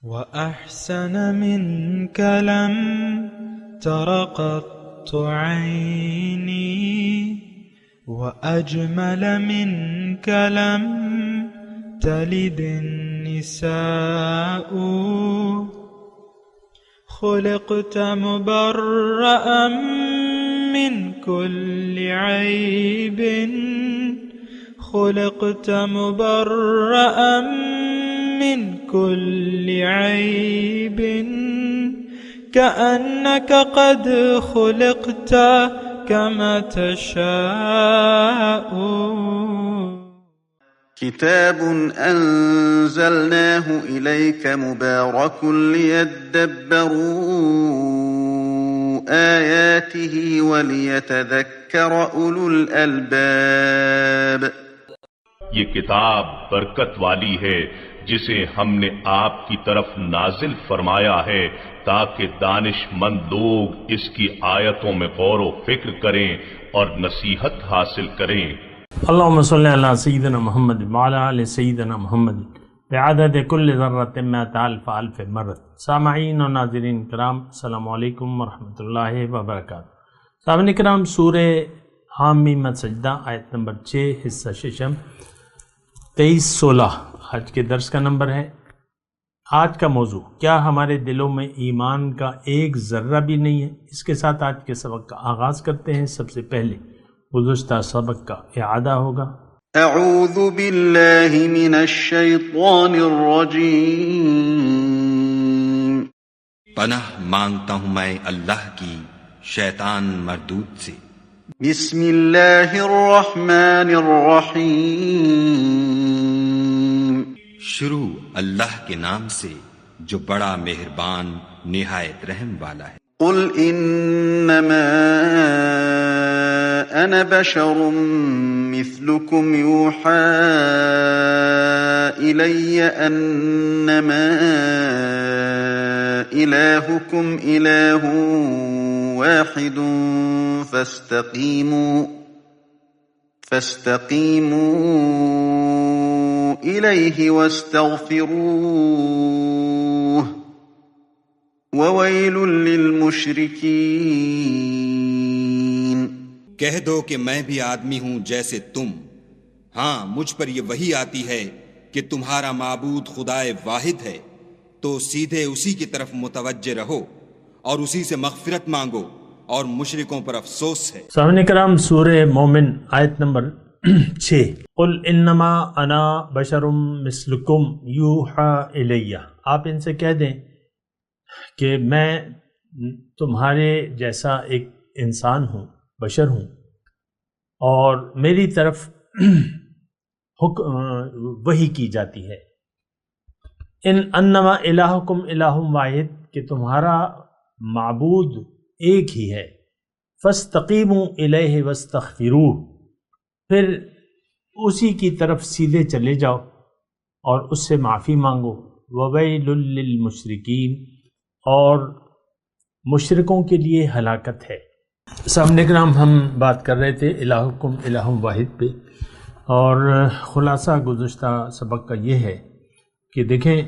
وأحسن منك لم تر قط عيني وأجمل منك لم تلد النساء خلقت مبرأ من كل عيب خلقت مبرأ من كل عيب كأنك قد خلقت كما تشاء. كتاب أنزلناه إليك مبارك ليدبروا آياته وليتذكر أولو الألباب. یہ کتاب برکت والی ہے جسے ہم نے آپ کی طرف نازل فرمایا ہے تاکہ دانش مند لوگ اس کی آیتوں میں غور و فکر کریں اور نصیحت حاصل کریں. اللہم صلی علی سیدنا محمد وعلی آل سیدنا محمد بعدد کل ذرۃ مئۃ الف الف مرۃ. سامعین و ناظرین کرام، السلام علیکم ورحمۃ اللہ وبرکاتہ. سامعین کرام، سورہ حامیم سجدہ آیت نمبر 6 حصہ ششم 23-16 آج کے درس کا نمبر ہے. آج کا موضوع، کیا ہمارے دلوں میں ایمان کا ایک ذرہ بھی نہیں ہے؟ اس کے ساتھ آج کے سبق کا آغاز کرتے ہیں. سب سے پہلے گزشتہ سبق کا اعادہ ہوگا. اعوذ باللہ من الشیطان الرجیم. پناہ مانگتا ہوں میں اللہ کی شیطان مردود سے. بسم اللہ الرحمن الرحیم. شروع اللہ کے نام سے جو بڑا مہربان نہایت رحم والا ہے. قل انما انا بشر مثلكم يوحى الي انما الهكم اله واحد فاستقيموا إليه واستغفروه وويل للمشركين. کہہ دو کہ میں بھی آدمی ہوں جیسے تم. ہاں، مجھ پر یہ وحی آتی ہے کہ تمہارا معبود خدائے واحد ہے، تو سیدھے اسی کی طرف متوجہ رہو اور اسی سے مغفرت مانگو، اور مشرکوں پر افسوس ہے. سامعین کرام، سورہ مومن آیت نمبر 6. قل انما انا بشر مثلکم یوحى الی. آپ ان سے کہہ دیں کہ میں تمہارے جیسا ایک انسان ہوں، بشر ہوں، اور میری طرف وحی کی جاتی ہے. انما الہکم الہ واحد، کہ تمہارا معبود ایک ہی ہے. فاستقیموا الیہ واستغفروہ، پھر اسی کی طرف سیدھے چلے جاؤ اور اس سے معافی مانگو. وویل للمشرکین، اور مشرکوں کے لیے ہلاکت ہے. سامنے کرام، ہم بات کر رہے تھے الہکم الہ واحد پہ، اور خلاصہ گزشتہ سبق کا یہ ہے کہ دیکھیں،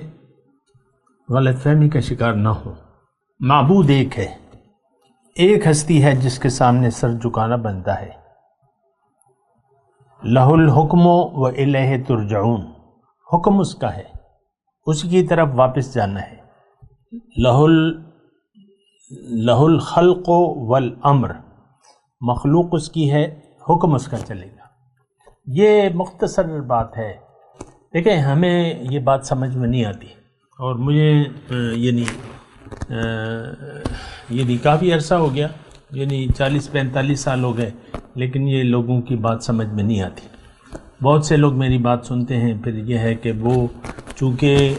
غلط فہمی کا شکار نہ ہو. معبود ایک ہے، ایک ہستی ہے جس کے سامنے سر جھکانا بنتا ہے. لہ الحکم و الیہ ترجعون، حکم اس کا ہے، اسی کی طرف واپس جانا ہے. لہ الخلق والامر، مخلوق اس کی ہے، حکم اس کا چلے گا. یہ مختصر بات ہے. دیکھیں، ہمیں یہ بات سمجھ میں نہیں آتی، اور مجھے یعنی کافی عرصہ ہو گیا، یعنی 40-45 سال ہو گئے، لیکن یہ لوگوں کی بات سمجھ میں نہیں آتی. بہت سے لوگ میری بات سنتے ہیں، پھر یہ ہے کہ وہ چونکہ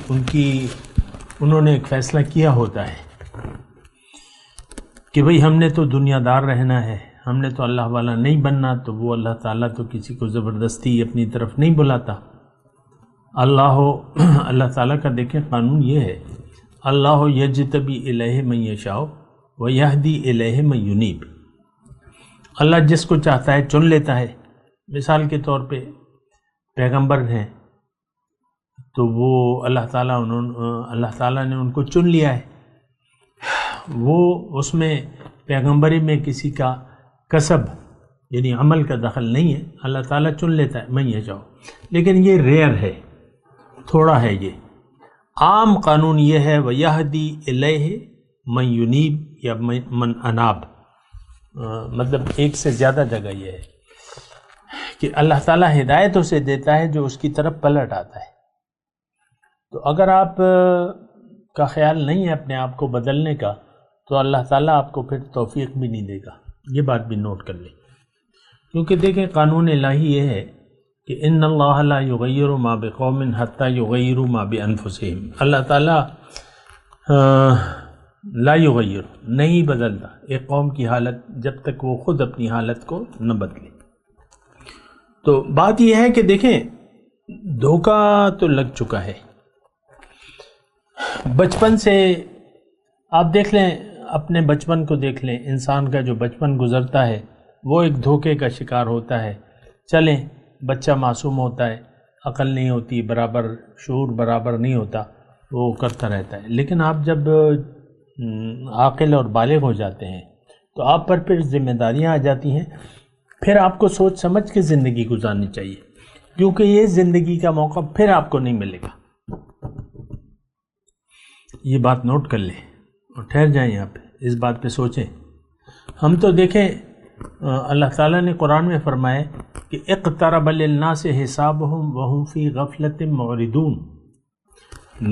انہوں نے ایک فیصلہ کیا ہوتا ہے کہ بھئی ہم نے تو دنیا دار رہنا ہے، ہم نے تو اللہ والا نہیں بننا، تو وہ اللہ تعالیٰ تو کسی کو زبردستی اپنی طرف نہیں بلاتا. اللہ تعالیٰ کا دیکھیں قانون یہ ہے، اللہ یجتبی الیہ من یشاء ویہدی الیہ من ینیب. اللہ جس کو چاہتا ہے چن لیتا ہے. مثال کے طور پہ پیغمبر ہیں، تو وہ اللہ تعالیٰ نے ان کو چن لیا ہے. وہ اس میں پیغمبری میں کسی کا کسب یعنی عمل کا دخل نہیں ہے. اللہ تعالیٰ چن لیتا ہے میں یہ چاہوں، لیکن یہ ریئر ہے، تھوڑا ہے. یہ عام قانون یہ ہے وَيَهْدِي إِلَيْهِ مَن يُنِيبُ یا من اناب. مطلب ایک سے زیادہ جگہ یہ ہے کہ اللہ تعالیٰ ہدایت اسے دیتا ہے جو اس کی طرف پلٹ آتا ہے. تو اگر آپ کا خیال نہیں ہے اپنے آپ کو بدلنے کا تو اللہ تعالیٰ آپ کو پھر توفیق بھی نہیں دے گا. یہ بات بھی نوٹ کر لیں، کیونکہ دیکھیں قانون الہی یہ ہے کہ ان اللہ لا یغیر ما بقوم حتی یغیروا ما بانفسہم. اللہ تعالیٰ لا یغیر نہیں بدلتا ایک قوم کی حالت جب تک وہ خود اپنی حالت کو نہ بدلے. تو بات یہ ہے کہ دیکھیں دھوکہ تو لگ چکا ہے. بچپن سے آپ دیکھ لیں، اپنے بچپن کو دیکھ لیں. انسان کا جو بچپن گزرتا ہے وہ ایک دھوکے کا شکار ہوتا ہے. چلیں بچہ معصوم ہوتا ہے، عقل نہیں ہوتی برابر، شعور برابر نہیں ہوتا، وہ کرتا رہتا ہے. لیکن آپ جب عاقل اور بالغ ہو جاتے ہیں تو آپ پر پھر ذمہ داریاں آ جاتی ہیں. پھر آپ کو سوچ سمجھ کے زندگی گزارنی چاہیے، کیونکہ یہ زندگی کا موقع پھر آپ کو نہیں ملے گا. یہ بات نوٹ کر لیں اور ٹھہر جائیں یہاں پہ، اس بات پہ سوچیں. ہم تو دیکھیں اللہ تعالیٰ نے قرآن میں فرمایا کہ اقترب للناس حسابهم وهم فی غفلۃ معرضون.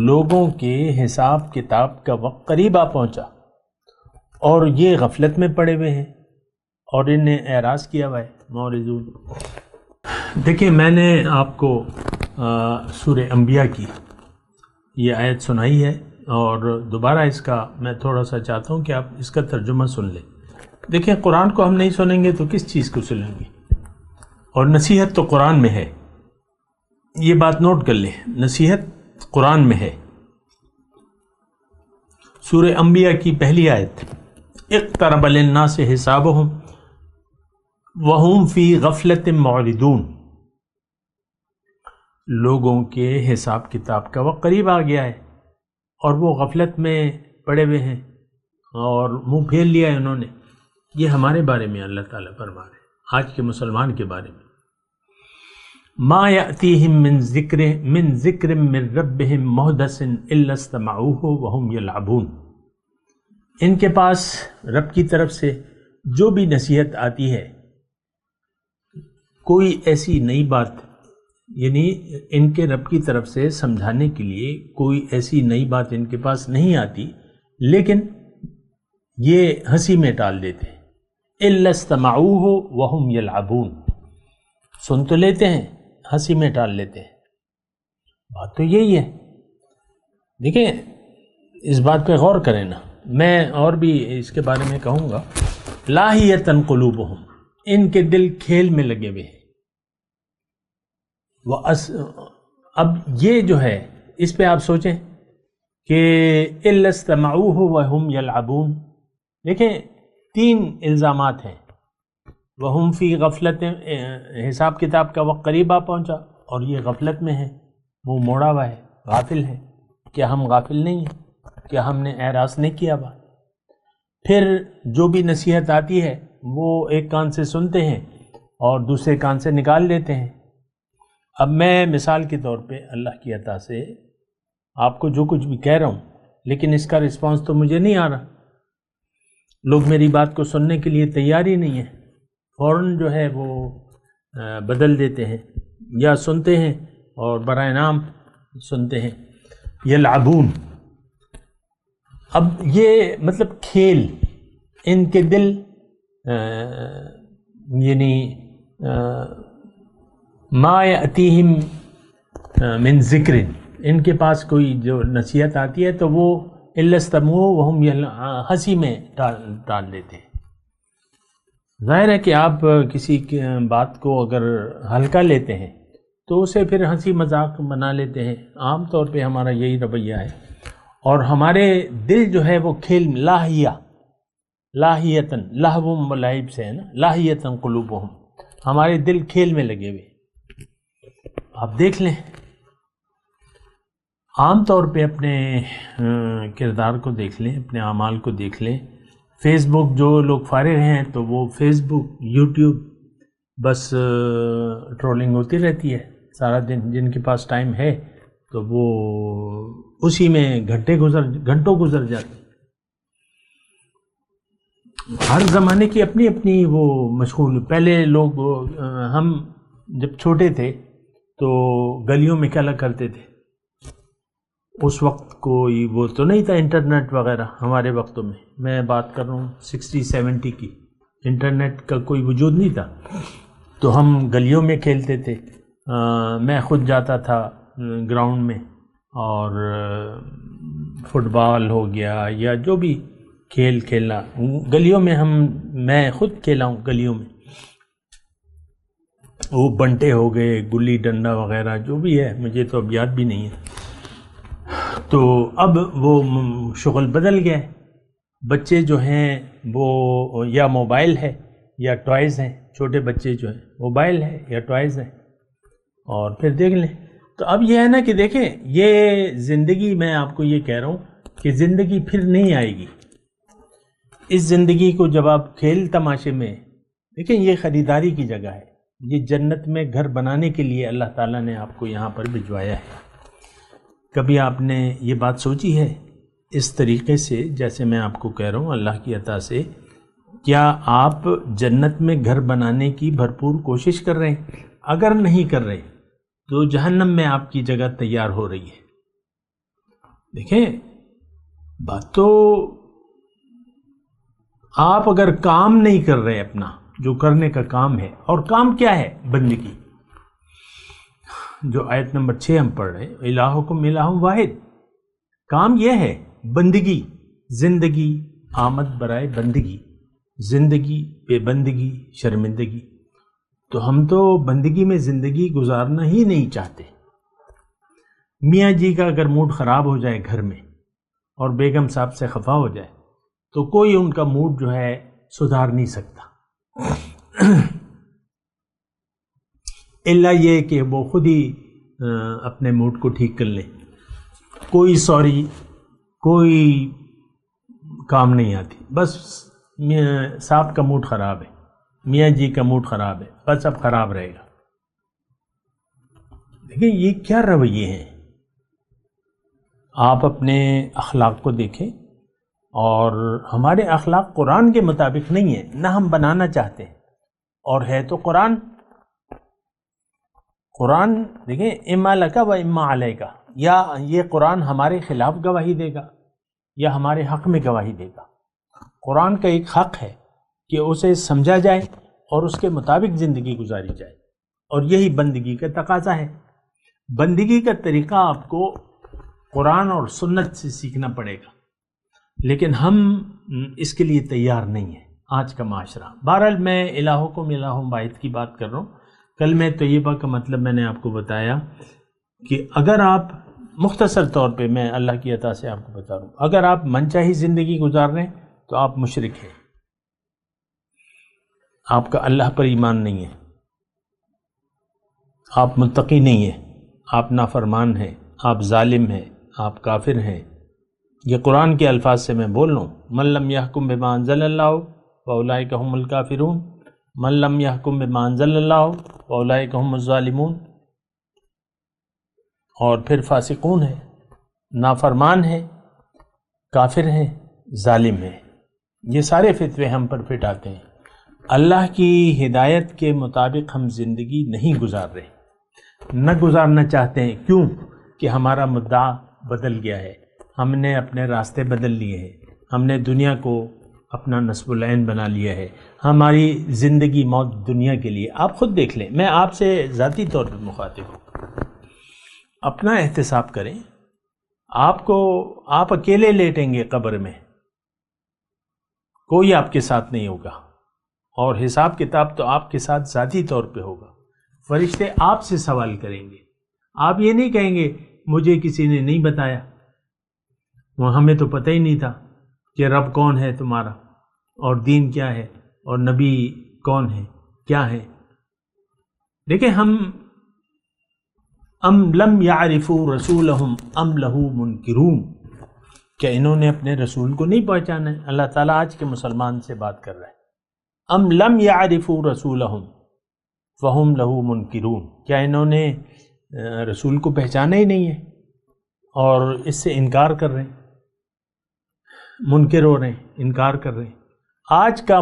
لوگوں کے حساب کتاب کا وقت قریب آ پہنچا اور یہ غفلت میں پڑے ہوئے ہیں اور انہیں اعراض کیا ہوا ہے. معرضون. دیکھیں میں نے آپ کو سورہ انبیاء کی یہ آیت سنائی ہے اور دوبارہ اس کا میں تھوڑا سا چاہتا ہوں کہ آپ اس کا ترجمہ سن لیں. دیکھیں قرآن کو ہم نہیں سنیں گے تو کس چیز کو سنیں گے؟ اور نصیحت تو قرآن میں ہے، یہ بات نوٹ کر لیں، نصیحت قرآن میں ہے. سورہ انبیاء کی پہلی آیت اقترب للناس حسابهم وهم فی غفلۃ معرضون. لوگوں کے حساب کتاب کا وقت قریب آ گیا ہے اور وہ غفلت میں پڑے ہوئے ہیں اور منہ پھیر لیا ہے انہوں نے. یہ ہمارے بارے میں اللہ تعالیٰ فرما رہے ہیں، آج کے مسلمان کے بارے میں. ما یأتیہم من ذکر من ربہم محدث الا استمعوہ وہم یلعبون. ان کے پاس رب کی طرف سے جو بھی نصیحت آتی ہے، کوئی ایسی نئی بات یعنی ان کے رب کی طرف سے سمجھانے کے لیے کوئی ایسی نئی بات ان کے پاس نہیں آتی، لیکن یہ ہنسی میں ٹال دیتے ہیں. الا استمعوہ وہم یلعبون. سن تو لیتے ہیں، ہنسی میں ٹال لیتے ہیں. بات تو یہی ہے. دیکھیں اس بات پہ غور کریں نا. میں اور بھی اس کے بارے میں کہوں گا. لاہیۃ قلوبہم، ان کے دل کھیل میں لگے ہوئے ہیں. اب یہ جو ہے اس پہ آپ سوچیں کہ الا استمعوہ وہم یلعبون. دیکھیں 3 الزامات ہیں. وہم فی غفلت، حساب کتاب کا وقت قریب آ پہنچا اور یہ غفلت میں ہے، وہ موڑا ہوا ہے، غافل ہے. کیا ہم غافل نہیں ہیں؟ کیا ہم نے اعراض نہیں کیا ہوا؟ پھر جو بھی نصیحت آتی ہے وہ ایک کان سے سنتے ہیں اور دوسرے کان سے نکال لیتے ہیں. اب میں مثال کے طور پہ اللہ کی عطا سے آپ کو جو کچھ بھی کہہ رہا ہوں، لیکن اس کا رسپانس تو مجھے نہیں آ رہا. لوگ میری بات کو سننے کے لیے تیار ہی نہیں ہیں، فوراً جو ہے وہ بدل دیتے ہیں یا سنتے ہیں اور برائے نام سنتے ہیں. یلعبون. اب یہ مطلب کھیل، ان کے دل یعنی ما یأتیہم من ذکر، ان کے پاس کوئی جو نصیحت آتی ہے تو وہ الا استمعوا وہم ہنسی میں ٹال دیتے ہیں. ظاہر ہے کہ آپ کسی بات کو اگر ہلکا لیتے ہیں تو اسے پھر ہنسی مذاق بنا لیتے ہیں. عام طور پہ ہمارا یہی رویہ ہے اور ہمارے دل جو ہے وہ کھیل لاہیتاً لہو و لعب سے ہے نا، لاہیتاً قلوبہم، ہمارے دل کھیل میں لگے ہوئے. آپ دیکھ لیں عام طور پہ اپنے کردار کو دیکھ لیں، اپنے اعمال کو دیکھ لیں. فیس بک جو لوگ فارغ ہیں تو وہ فیس بک، یوٹیوب، بس ٹرولنگ ہوتی رہتی ہے سارا دن. جن کے پاس ٹائم ہے تو وہ اسی میں گھنٹوں گزر جاتے ہیں. ہر زمانے کی اپنی اپنی وہ مشغول. پہلے لوگ، ہم جب چھوٹے تھے تو گلیوں میں کیا کرتے تھے. اس وقت کوئی وہ تو نہیں تھا انٹرنیٹ وغیرہ ہمارے وقتوں میں. میں بات کر رہا ہوں 60-70 کی. انٹرنیٹ کا کوئی وجود نہیں تھا تو ہم گلیوں میں کھیلتے تھے. میں خود جاتا تھا گراؤنڈ میں اور فٹ بال ہو گیا یا جو بھی کھیل کھیلنا گلیوں میں. میں خود کھیلا ہوں گلیوں میں. وہ بنٹے ہو گئے، گلی ڈنڈا وغیرہ جو بھی ہے، مجھے تو اب یاد بھی نہیں ہے. تو اب وہ شغل بدل گیا ہے. بچے جو ہیں وہ یا موبائل ہے یا ٹوائز ہیں. چھوٹے بچے جو ہیں موبائل ہے یا ٹوائز ہیں اور پھر دیکھ لیں. تو اب یہ ہے نا کہ دیکھیں، یہ زندگی، میں آپ کو یہ کہہ رہا ہوں کہ زندگی پھر نہیں آئے گی. اس زندگی کو جب آپ کھیل تماشے میں دیکھیں، یہ خریداری کی جگہ ہے. یہ جنت میں گھر بنانے کے لیے اللہ تعالیٰ نے آپ کو یہاں پر بھجوایا ہے. کبھی آپ نے یہ بات سوچی ہے اس طریقے سے جیسے میں آپ کو کہہ رہا ہوں اللہ کی عطا سے؟ کیا آپ جنت میں گھر بنانے کی بھرپور کوشش کر رہے ہیں؟ اگر نہیں کر رہے تو جہنم میں آپ کی جگہ تیار ہو رہی ہے. دیکھیں، بات تو آپ اگر کام نہیں کر رہے اپنا جو کرنے کا کام ہے، اور کام کیا ہے؟ بندگی. جو آیت نمبر 6 ہم پڑھ رہے ہیں، الہکم الہ واحد. کام یہ ہے بندگی. زندگی آمد برائے بندگی، زندگی بے بندگی شرمندگی. تو ہم تو بندگی میں زندگی گزارنا ہی نہیں چاہتے. میاں جی کا اگر موڈ خراب ہو جائے گھر میں اور بیگم صاحب سے خفا ہو جائے تو کوئی ان کا موڈ جو ہے سدھار نہیں سکتا، الا یہ کہ وہ خود ہی اپنے موڈ کو ٹھیک کر لیں. کوئی سوری، کوئی کام نہیں آتی. بس صاحب کا موڈ خراب ہے، میاں جی کا موڈ خراب ہے، بس اب خراب رہے گا. دیکھیں یہ کیا رویے ہیں. آپ اپنے اخلاق کو دیکھیں، اور ہمارے اخلاق قرآن کے مطابق نہیں ہے، نہ ہم بنانا چاہتے ہیں. اور ہے تو قرآن دیکھیں، اما لکا و اما علیکا. یا یہ قرآن ہمارے خلاف گواہی دے گا یا ہمارے حق میں گواہی دے گا. قرآن کا ایک حق ہے کہ اسے سمجھا جائے اور اس کے مطابق زندگی گزاری جائے، اور یہی بندگی کا تقاضا ہے. بندگی کا طریقہ آپ کو قرآن اور سنت سے سیکھنا پڑے گا، لیکن ہم اس کے لیے تیار نہیں ہیں آج کا معاشرہ. بہرحال میں الہکم الہ واحد کی بات کر رہا ہوں. کلمہ طیبہ کا مطلب میں نے آپ کو بتایا کہ اگر آپ مختصر طور پہ، میں اللہ کی عطا سے آپ کو بتا رہا ہوں، اگر آپ منچاہی زندگی گزار رہے ہیں تو آپ مشرک ہیں. آپ کا اللہ پر ایمان نہیں ہے، آپ متقی نہیں ہیں، آپ نافرمان ہیں، آپ ظالم ہیں، آپ کافر ہیں. یہ قرآن کے الفاظ سے میں بول رہا ہوں. من لم یحکم بما انزل اللہ فاولئک هم الکافرون، من لم یحکم بما انزل اللہ فاولئک هم الظالمون. اور پھر فاسقون ہیں، نافرمان ہیں، کافر ہیں، ظالم ہیں. یہ سارے فتوے ہم پر فٹ آتے ہیں. اللہ کی ہدایت کے مطابق ہم زندگی نہیں گزار رہے، نہ گزارنا چاہتے ہیں. کیوں؟ کہ ہمارا مدعا بدل گیا ہے. ہم نے اپنے راستے بدل لیے ہیں. ہم نے دنیا کو اپنا نصب العین بنا لیا ہے. ہماری زندگی موت دنیا کے لیے. آپ خود دیکھ لیں، میں آپ سے ذاتی طور پر مخاطب ہوں. اپنا احتساب کریں. آپ اکیلے لیٹیں گے قبر میں، کوئی آپ کے ساتھ نہیں ہوگا، اور حساب کتاب تو آپ کے ساتھ ذاتی طور پہ ہوگا. فرشتے آپ سے سوال کریں گے. آپ یہ نہیں کہیں گے مجھے کسی نے نہیں بتایا، وہ ہمیں تو پتہ ہی نہیں تھا کہ رب کون ہے تمہارا، اور دین کیا ہے، اور نبی کون ہے، کیا ہے. دیکھیں، ہم ام لم یعرفوا رسولہم ام لہ منکرون، کیا انہوں نے اپنے رسول کو نہیں پہچانا ہے؟ اللہ تعالیٰ آج کے مسلمان سے بات کر رہا ہے. ام لم یعرفوا رسولہم فہم لہ منکرون، کیا انہوں نے رسول کو پہچانا ہی نہیں ہے اور اس سے انکار کر رہے ہیں، منکر ہو رہے ہیں، انکار کر رہے ہیں. آج کا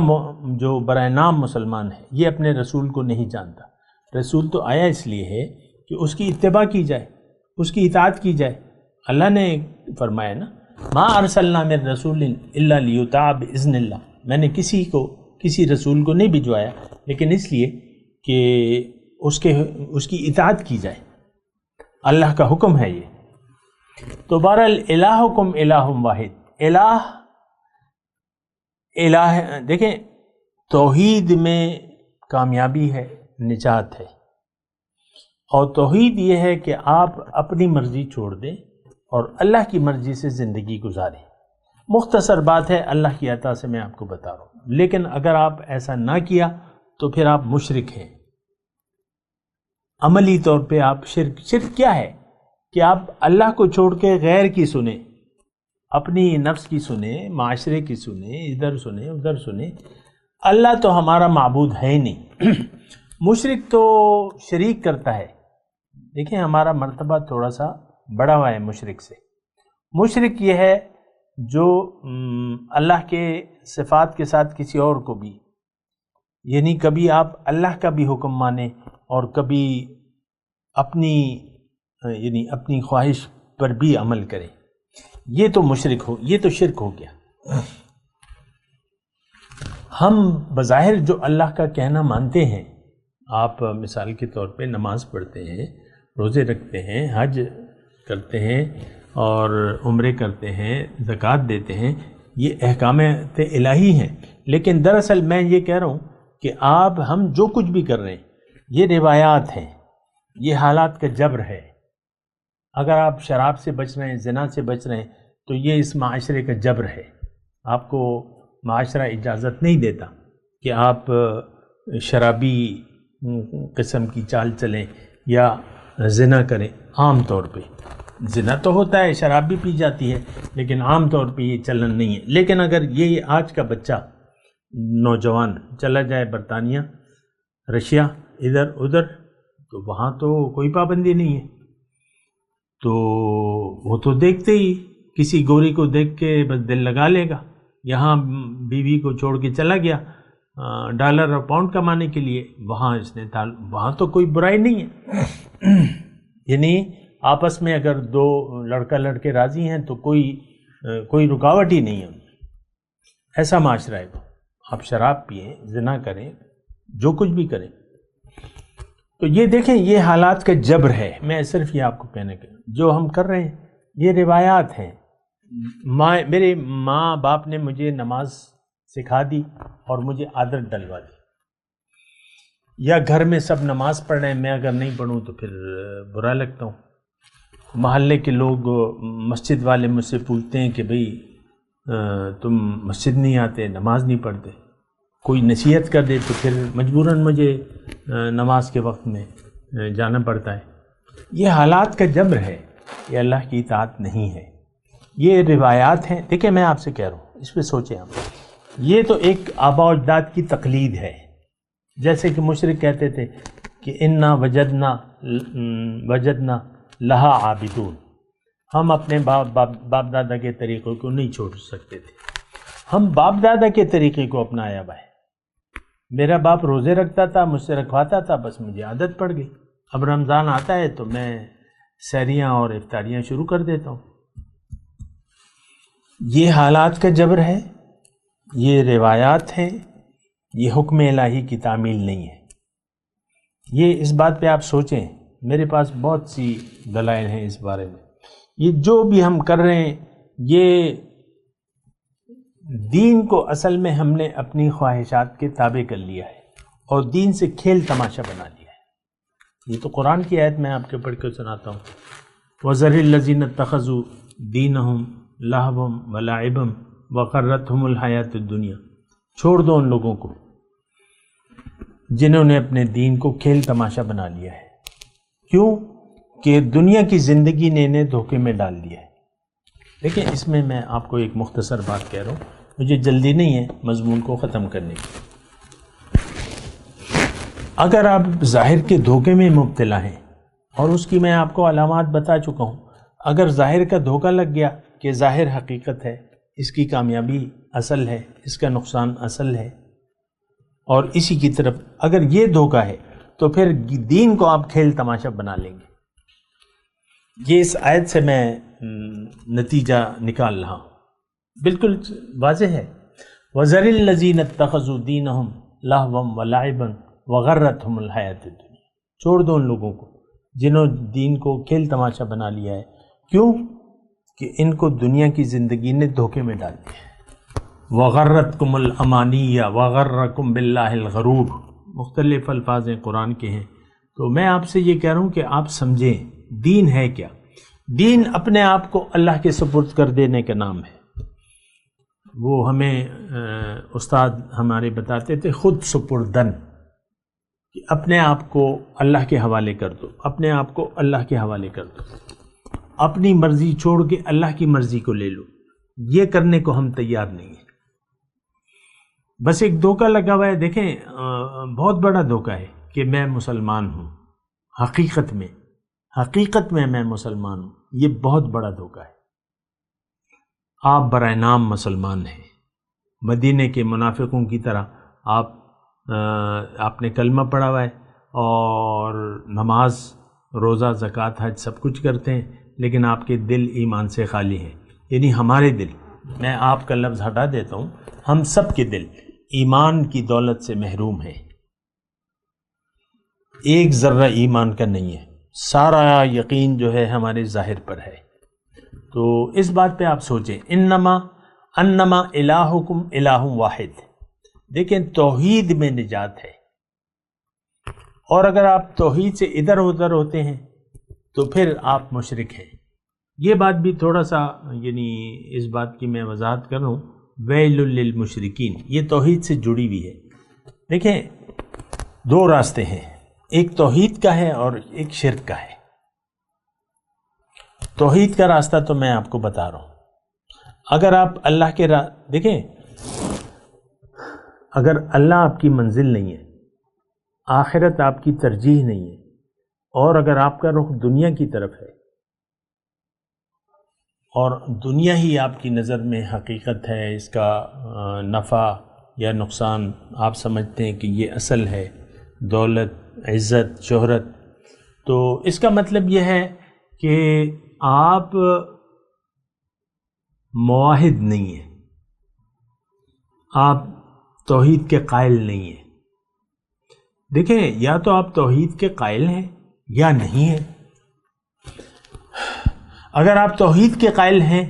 جو برائے نام مسلمان ہے یہ اپنے رسول کو نہیں جانتا. رسول تو آیا اس لیے ہے کہ اس کی اتباع کی جائے، اس کی اطاعت کی جائے. اللہ نے فرمایا نا، ما ارسلنا من رسول الا لیطاع باذن اللہ، میں نے کسی رسول کو نہیں بھجوایا لیکن اس لیے کہ اس کی اطاعت کی جائے. اللہ کا حکم ہے یہ. تو بہرحال الہکم الہ واحد، الہ دیکھیں توحید میں کامیابی ہے، نجات ہے. اور توحید یہ ہے کہ آپ اپنی مرضی چھوڑ دیں اور اللہ کی مرضی سے زندگی گزاریں. مختصر بات ہے، اللہ کی عطا سے میں آپ کو بتا رہا ہوں. لیکن اگر آپ ایسا نہ کیا تو پھر آپ مشرک ہیں. عملی طور پہ آپ شرک کیا ہے کہ آپ اللہ کو چھوڑ کے غیر کی سنیں، اپنی نفس کی سنیں، معاشرے کی سنیں، ادھر سنیں ادھر سنیں. اللہ تو ہمارا معبود ہے ہی نہیں. مشرک تو شریک کرتا ہے. دیکھیں ہمارا مرتبہ تھوڑا سا بڑا ہوا ہے مشرک سے. مشرک یہ ہے جو اللہ کے صفات کے ساتھ کسی اور کو بھی، یعنی کبھی آپ اللہ کا بھی حکم مانیں اور کبھی اپنی خواہش پر بھی عمل کریں. یہ تو یہ تو شرک ہو گیا. ہم بظاہر جو اللہ کا کہنا مانتے ہیں، آپ مثال کے طور پہ نماز پڑھتے ہیں، روزے رکھتے ہیں، حج کرتے ہیں اور عمرے کرتے ہیں، زکوٰۃ دیتے ہیں، یہ احکامات الہی ہیں. لیکن دراصل میں یہ کہہ رہا ہوں کہ ہم جو کچھ بھی کر رہے ہیں یہ روایات ہیں، یہ حالات کا جبر ہے. اگر آپ شراب سے بچ رہے ہیں، زنا سے بچ رہے ہیں، تو یہ اس معاشرے کا جبر ہے. آپ کو معاشرہ اجازت نہیں دیتا کہ آپ شرابی قسم کی چال چلیں یا زنا کریں. عام طور پہ زنا تو ہوتا ہے، شراب بھی پی جاتی ہے، لیکن عام طور پہ یہ چلن نہیں ہے. لیکن اگر یہ آج کا بچہ نوجوان چلا جائے برطانیہ، رشیا، ادھر ادھر، تو وہاں تو کوئی پابندی نہیں ہے. تو وہ تو دیکھتے ہی کسی گوری کو دیکھ کے بس دل لگا لے گا. یہاں بیوی کو چھوڑ کے چلا گیا ڈالر اور پاؤنڈ کمانے کے لیے، وہاں تو کوئی برائی نہیں ہے. یعنی آپس میں اگر دو لڑکا لڑکے راضی ہیں تو کوئی رکاوٹ ہی نہیں ہے. ایسا معاشرہ ہے. آپ شراب پئیں، زنا کریں، جو کچھ بھی کریں. تو یہ دیکھیں یہ حالات کا جبر ہے. میں صرف یہ آپ کو کہنے کے جو ہم کر رہے ہیں یہ روایات ہیں. میرے ماں باپ نے مجھے نماز سکھا دی اور مجھے عادت ڈلوا دی، یا گھر میں سب نماز پڑھ رہے ہیں، میں اگر نہیں پڑھوں تو پھر برا لگتا ہوں. محلے کے لوگ، مسجد والے مجھ سے پوچھتے ہیں کہ بھئی تم مسجد نہیں آتے، نماز نہیں پڑھتے. کوئی نصیحت کر دے تو پھر مجبوراً مجھے نماز کے وقت میں جانا پڑتا ہے. یہ حالات کا جبر ہے، یہ اللہ کی اطاعت نہیں ہے. یہ روایات ہیں. دیکھیں میں آپ سے کہہ رہا ہوں، اس پہ سوچیں آپ. یہ تو ایک آباء و اجداد کی تقلید ہے. جیسے کہ مشرک کہتے تھے کہ انا وجدنا لہا عابدون، ہم اپنے باپ دادا کے طریقوں کو نہیں چھوڑ سکتے تھے. ہم باپ دادا کے طریقے کو اپنایا ہوا ہے. میرا باپ روزے رکھتا تھا، مجھ سے رکھواتا تھا، بس مجھے عادت پڑ گئی. اب رمضان آتا ہے تو میں سحریاں اور افطاریاں شروع کر دیتا ہوں. یہ حالات کا جبر ہے، یہ روایات ہیں، یہ حکم الہی کی تعمیل نہیں ہے. یہ اس بات پہ آپ سوچیں. میرے پاس بہت سی دلائل ہیں اس بارے میں. یہ جو بھی ہم کر رہے ہیں یہ دین کو اصل میں ہم نے اپنی خواہشات کے تابع کر لیا ہے اور دین سے کھیل تماشا بنا لیا ہے. یہ تو قرآن کی آیت میں آپ کے پڑھ کے سناتا ہوں. وَذَرِ الَّذِينَ اتَّخَذُوا دِينَهُمْ لَهْوًا وَلَعِبًا وَغَرَّتْهُمُ الْحَيَاةُ الدُّنْيَا. چھوڑ دو ان لوگوں کو جنہوں نے اپنے دین کو کھیل تماشا بنا لیا ہے. کیوں؟ کہ دنیا کی زندگی نے انہیں دھوکے میں ڈال دیا ہے۔ دیکھیں اس میں آپ کو ایک مختصر بات کہہ رہا ہوں، مجھے جلدی نہیں ہے مضمون کو ختم کرنے کی۔ اگر آپ ظاہر کے دھوکے میں مبتلا ہیں، اور اس کی میں آپ کو علامات بتا چکا ہوں، اگر ظاہر کا دھوکہ لگ گیا کہ ظاہر حقیقت ہے، اس کی کامیابی اصل ہے، اس کا نقصان اصل ہے، اور اسی کی طرف اگر یہ دھوکہ ہے تو پھر دین کو آپ کھیل تماشا بنا لیں گے۔ یہ اس آیت سے میں نتیجہ نکال رہا ہوں، بالکل واضح ہے۔ وَذَرِ الَّذِينَ اتَّخَذُوا دِينَهُمْ لَهْوًا وَلَعِبًا وَغَرَّتْهُمُ الْحَيَاةُ الدُّنْيَا، چھوڑ دو ان لوگوں کو جنہوں دین کو کھیل تماشا بنا لیا ہے۔ کیوں؟ کہ ان کو دنیا کی زندگی نے دھوکے میں ڈال دیا ہے۔ وَغَرَّتْكُمُ الْأَمَانِيَّ وَغَرَّكُمْ بِاللَّهِ الْغَرُورُ، مختلف الفاظ قرآن کے ہیں۔ تو میں آپ سے یہ کہہ رہا ہوں کہ آپ سمجھیں دین ہے کیا۔ دین اپنے آپ کو اللہ کے سپرد کر دینے کا نام ہے۔ وہ ہمیں استاد ہمارے بتاتے تھے خود سپردن، کہ اپنے آپ کو اللہ کے حوالے کر دو، اپنے آپ کو اللہ کے حوالے کر دو، اپنی مرضی چھوڑ کے اللہ کی مرضی کو لے لو۔ یہ کرنے کو ہم تیار نہیں ہیں، بس ایک دھوکہ لگا ہوا ہے۔ دیکھیں بہت بڑا دھوکہ ہے کہ میں مسلمان ہوں، حقیقت میں میں مسلمان ہوں، یہ بہت بڑا دھوکہ ہے۔ آپ برائے نام مسلمان ہیں، مدینے کے منافقوں کی طرح آپ نے کلمہ پڑھا ہوا ہے اور نماز روزہ زکوٰۃ حج سب کچھ کرتے ہیں، لیکن آپ کے دل ایمان سے خالی ہیں۔ یعنی ہمارے دل، میں آپ کا لفظ ہٹا دیتا ہوں، ہم سب کے دل ایمان کی دولت سے محروم ہیں، ایک ذرہ ایمان کا نہیں ہے، سارا یقین جو ہے ہمارے ظاہر پر ہے۔ تو اس بات پہ آپ سوچیں، انما الہکم الہ واحد۔ دیکھیں توحید میں نجات ہے، اور اگر آپ توحید سے ادھر ادھر ہوتے ہیں تو پھر آپ مشرک ہیں۔ یہ بات بھی تھوڑا سا یعنی اس بات کی میں وضاحت کر رہا ہوں، ویل للمشرکین، یہ توحید سے جڑی ہوئی ہے۔ دیکھیں دو راستے ہیں، ایک توحید کا ہے اور ایک شرک کا ہے۔ توحید کا راستہ تو میں آپ کو بتا رہا ہوں۔ اگر آپ اللہ کے دیکھیں، اگر اللہ آپ کی منزل نہیں ہے، آخرت آپ کی ترجیح نہیں ہے، اور اگر آپ کا رخ دنیا کی طرف ہے اور دنیا ہی آپ کی نظر میں حقیقت ہے، اس کا نفع یا نقصان آپ سمجھتے ہیں کہ یہ اصل ہے، دولت، عزت، شہرت، تو اس کا مطلب یہ ہے کہ آپ موحد نہیں ہیں، آپ توحید کے قائل نہیں ہیں۔ دیکھیں یا تو آپ توحید کے قائل ہیں یا نہیں ہیں۔ اگر آپ توحید کے قائل ہیں،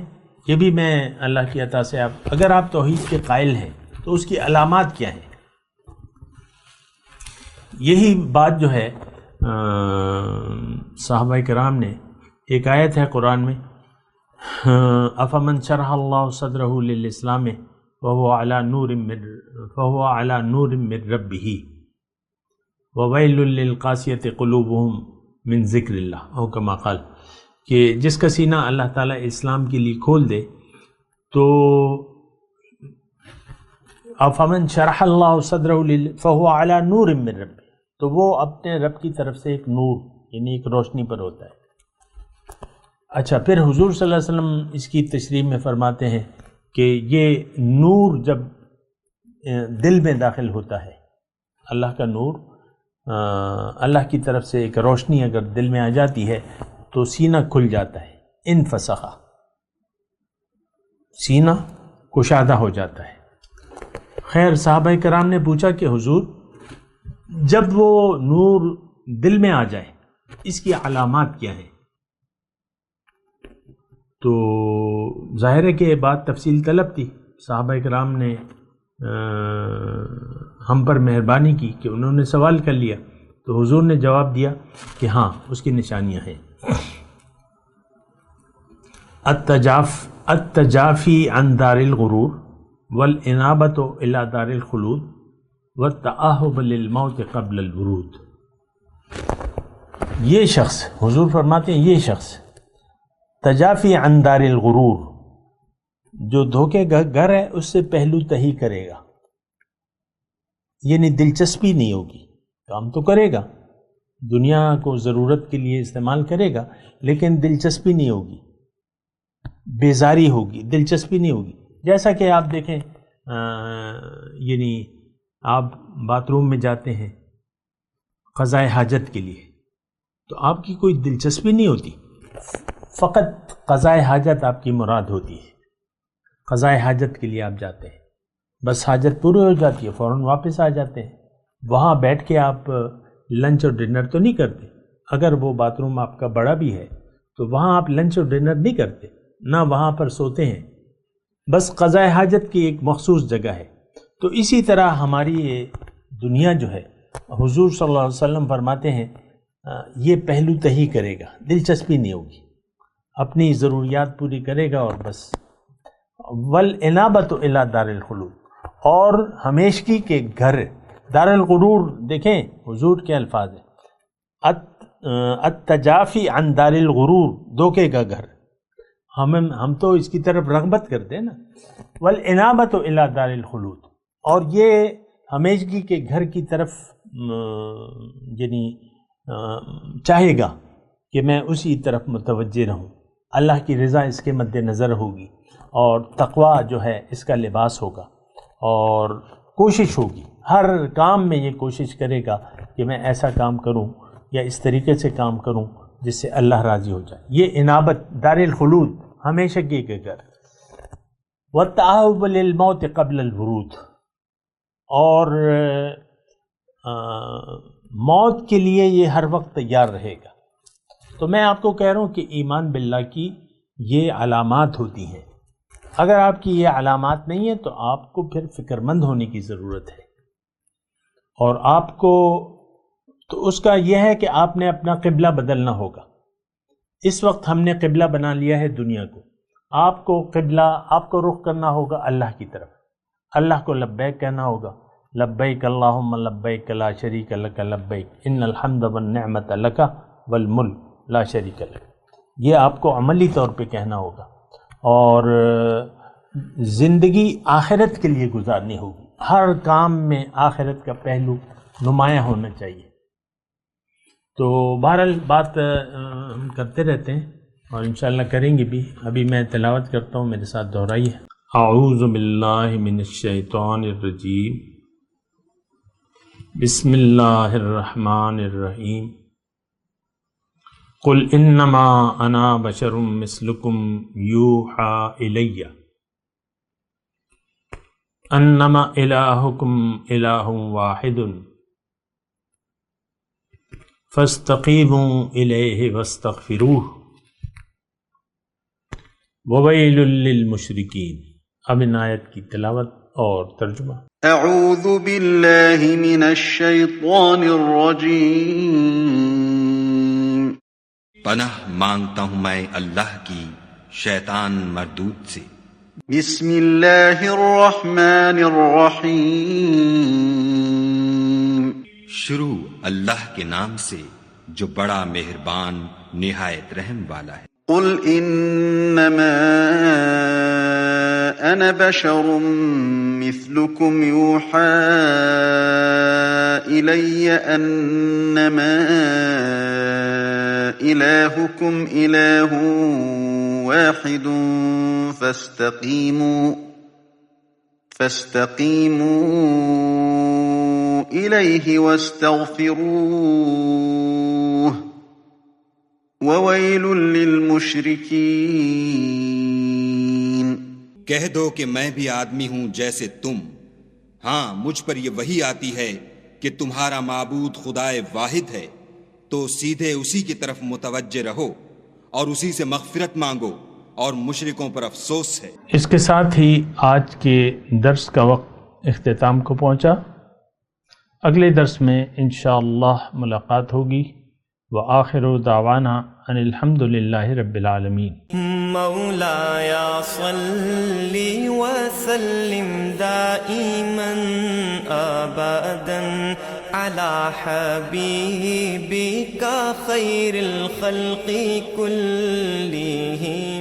یہ بھی میں اللہ کی عطا سے اگر آپ توحید کے قائل ہیں تو اس کی علامات کیا ہیں؟ یہی بات جو ہے صحابہ کرام نے، ایک آیت ہے قرآن میں، افمن شرح اللہ صدرہ للاسلام وهو على نور من ربه وویل للقاسیۃ قلوبهم من ذکر اللہ، او کما قال، کہ جس کا سینہ اللہ تعالیٰ اسلام کے لیے کھول دے تو افمن شرح اللہ صدرہ فهو على نور من ربه، تو وہ اپنے رب کی طرف سے ایک نور یعنی ایک روشنی پر ہوتا ہے۔ اچھا، پھر حضور صلی اللہ علیہ وسلم اس کی تشریح میں فرماتے ہیں کہ یہ نور جب دل میں داخل ہوتا ہے، اللہ کا نور، اللہ کی طرف سے ایک روشنی اگر دل میں آ جاتی ہے تو سینہ کھل جاتا ہے، انفسخ، سینہ کشادہ ہو جاتا ہے۔ خیر صحابہ کرام نے پوچھا کہ حضور جب وہ نور دل میں آ جائے اس کی علامات کیا ہیں؟ تو ظاہر ہے کہ یہ بات تفصیل طلب تھی، صحابہ کرام نے ہم پر مہربانی کی کہ انہوں نے سوال کر لیا، تو حضور نے جواب دیا کہ ہاں اس کی نشانیاں ہیں۔ التجافی عن دار الغرور والانابۃ الی دار الخلود والتأہب للموت قبل الورود۔ یہ شخص، حضور فرماتے ہیں یہ شخص تجافی عن دار الغرور، جو دھوکے کا گھر ہے اس سے پہلو تہی کرے گا، یعنی دلچسپی نہیں ہوگی، کام تو کرے گا، دنیا کو ضرورت کے لیے استعمال کرے گا، لیکن دلچسپی نہیں ہوگی، بیزاری ہوگی، دلچسپی نہیں ہوگی۔ جیسا کہ آپ دیکھیں یعنی آپ باتھ روم میں جاتے ہیں قضاء حاجت کے لیے، تو آپ کی کوئی دلچسپی نہیں ہوتی، فقط قضاء حاجت آپ کی مراد ہوتی ہے، قضاء حاجت کے لیے آپ جاتے ہیں، بس حاجت پوری ہو جاتی ہے، فوراً واپس آ جاتے ہیں۔ وہاں بیٹھ کے آپ لنچ اور ڈنر تو نہیں کرتے، اگر وہ باتھ روم آپ کا بڑا بھی ہے تو وہاں آپ لنچ اور ڈنر نہیں کرتے، نہ وہاں پر سوتے ہیں، بس قضاء حاجت کی ایک مخصوص جگہ ہے۔ تو اسی طرح ہماری یہ دنیا جو ہے، حضور صلی اللہ علیہ وسلم فرماتے ہیں یہ پہلو تہی کرے گا، دلچسپی نہیں ہوگی، اپنی ضروریات پوری کرے گا اور بس۔ والانابۃ الی دار الخلود، اور ہمیشگی کے گھر، دار الغرور دیکھیں حضور کے الفاظ ہیں، التجافی عن دار الغرور، دھوکے کا گھر، ہم تو اس کی طرف رغبت کرتے ہیں نا۔ والانابۃ الی دار الخلود، اور یہ ہمیشگی کے گھر کی طرف یعنی چاہے گا کہ میں اسی طرف متوجہ رہوں، اللہ کی رضا اس کے مد نظر ہوگی، اور تقویٰ جو ہے اس کا لباس ہوگا، اور کوشش ہوگی، ہر کام میں یہ کوشش کرے گا کہ میں ایسا کام کروں یا اس طریقے سے کام کروں جس سے اللہ راضی ہو جائے۔ یہ انابت، دار الخلود، ہمیشگی کے گھر۔ والتعاہب للموت قبل الورود، اور موت کے لیے یہ ہر وقت تیار رہے گا۔ تو میں آپ کو کہہ رہا ہوں کہ ایمان باللہ کی یہ علامات ہوتی ہیں، اگر آپ کی یہ علامات نہیں ہیں تو آپ کو پھر فکر مند ہونے کی ضرورت ہے، اور آپ کو تو اس کا یہ ہے کہ آپ نے اپنا قبلہ بدلنا ہوگا۔ اس وقت ہم نے قبلہ بنا لیا ہے دنیا کو، آپ کو قبلہ، آپ کو رخ کرنا ہوگا اللہ کی طرف، اللہ کو لبیک کہنا ہوگا، لبیک اللہم لبیک لا شریک لک لبیک ان الحمد والنعمت لک والملک لا شریک لک، یہ آپ کو عملی طور پہ کہنا ہوگا، اور زندگی آخرت کے لیے گزارنی ہوگی، ہر کام میں آخرت کا پہلو نمایاں ہونا چاہیے۔ تو بہرحال بات ہم کرتے رہتے ہیں اور انشاءاللہ کریں گے بھی۔ ابھی میں تلاوت کرتا ہوں، میرے ساتھ دہرائیے۔ اعوذ باللہ من الشیطان الرجیم، بسم اللہ الرحمن الرحیم، قل انما انا بشر مثلکم یوحی الی انما الہکم الہ واحد فاستقیموا الیہ واستغفروہ وویل للمشرکین۔ اب ان آیت کی تلاوت اور ترجمہ۔ اعوذ باللہ من الشیطان الرجیم، پناہ مانگتا ہوں میں اللہ کی شیطان مردود سے۔ بسم اللہ الرحمن الرحیم، شروع اللہ کے نام سے جو بڑا مہربان نہایت رحم والا ہے۔ قل انما انا بشر مثلكم يوحى الي انما الهكم اله واحد فاستقيموا اليه واستغفروه وويل للمشركين۔ کہہ دو کہ میں بھی آدمی ہوں جیسے تم، ہاں مجھ پر یہ وحی آتی ہے کہ تمہارا معبود خدائے واحد ہے، تو سیدھے اسی کی طرف متوجہ رہو اور اسی سے مغفرت مانگو، اور مشرکوں پر افسوس ہے۔ اس کے ساتھ ہی آج کے درس کا وقت اختتام کو پہنچا۔ اگلے درس میں انشاءاللہ ملاقات ہوگی۔ وآخر دعوانا ان الحمد للہ رب العالمین۔ مولاي صل وسلم دائما ابدا على حبيبك خير الخلق كلهم